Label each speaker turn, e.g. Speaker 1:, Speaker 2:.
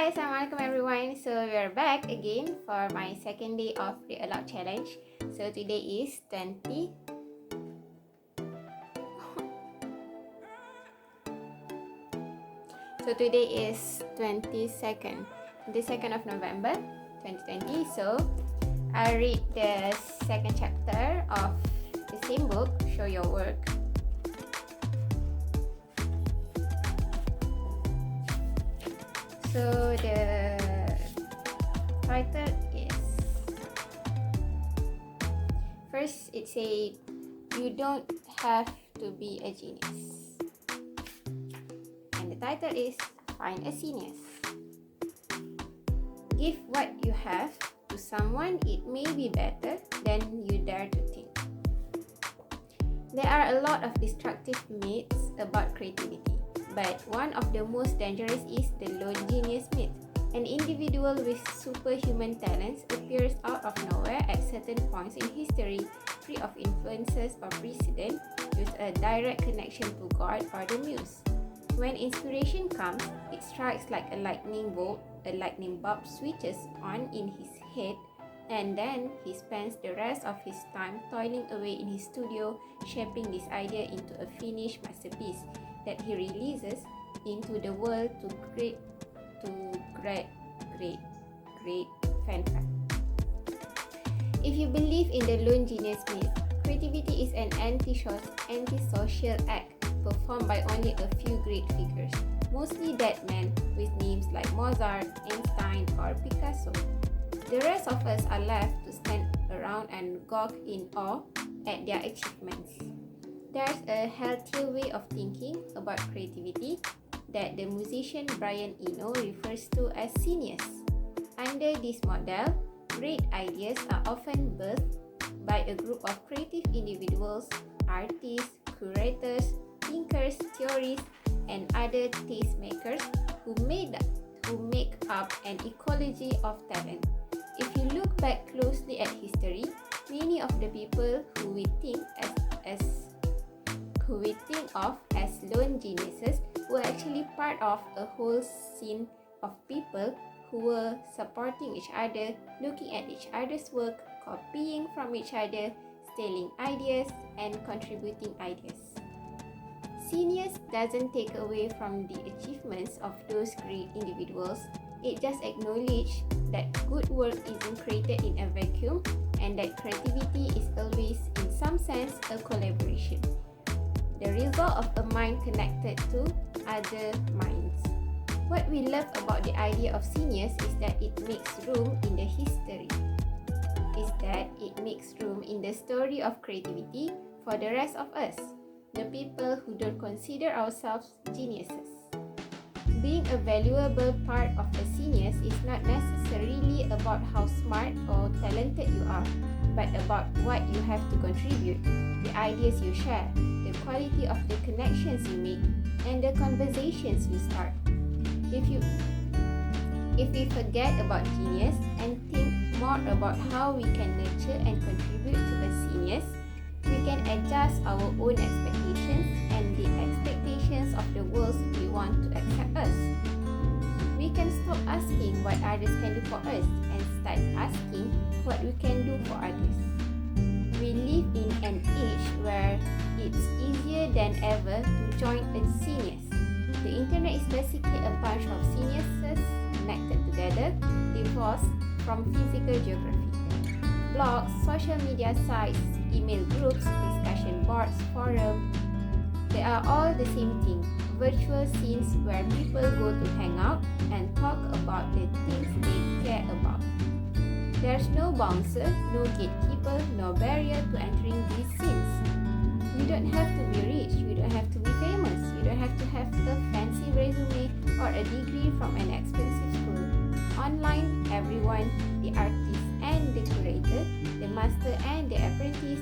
Speaker 1: Hi, Assalamualaikum everyone. So we are back again for my second day of Read Aloud Challenge. So today is 22nd of November 2020. So I read the second chapter of the same book, Show Your Work. So the title is, first it said, you don't have to be a genius. And the title is, Find a Genius. Give what you have to someone, it may be better than you dare to think. There are a lot of destructive myths about creativity. But one of the most dangerous is the lone genius myth. An individual with superhuman talents appears out of nowhere at certain points in history, free of influences or precedent, with a direct connection to God or the muse. When inspiration comes, it strikes like a lightning bolt, a lightning bulb switches on in his head, and then he spends the rest of his time toiling away in his studio, shaping this idea into a finished masterpiece that he releases into the world to great fanfare. If you believe in the lone genius myth, creativity is an antisocial act performed by only a few great figures, mostly dead men with names like Mozart, Einstein, or Picasso. The rest of us are left to stand around and gawk in awe at their achievements. There's a healthier way of thinking about creativity that the musician Brian Eno refers to as genius. Under this model, great ideas are often birthed by a group of creative individuals, artists, curators, thinkers, theorists, and other tastemakers who make up an ecology of talent. If you look back closely at history, many of the people who we think of as lone geniuses were actually part of a whole scene of people who were supporting each other, looking at each other's work, copying from each other, stealing ideas, and contributing ideas. Genius doesn't take away from the achievements of those great individuals. It just acknowledges that good work isn't created in a vacuum and that creativity is always, in some sense, a collaboration. The result of a mind connected to other minds. What we love about the idea of genius is that it makes room in the story of creativity for the rest of us, the people who don't consider ourselves geniuses. Being a valuable part of a genius is not necessarily about how smart or talented you are, but about what you have to contribute, the ideas you share, the quality of the connections you make, and the conversations you start. If we forget about genius and think more about how we can nurture and contribute to a genius, we can adjust our own expectations and the expectations of the world we want to accept us. We can stop asking what others can do for us and start asking what we can do for others. We live in an age where it's easier than ever to join a genius. The internet is basically a bunch of geniuses connected together, divorced from physical geography. Blogs, social media sites, email groups, discussion boards, forums, they are all the same thing, virtual scenes where people go to hang out and talk about the things they care about. There's no bouncer, no gatekeeper, no barrier to entering these scenes. You don't have to be rich, you don't have to be famous, you don't have to have a fancy resume or a degree from an expensive school. Online, everyone, the artist and the curator, the master and the apprentice,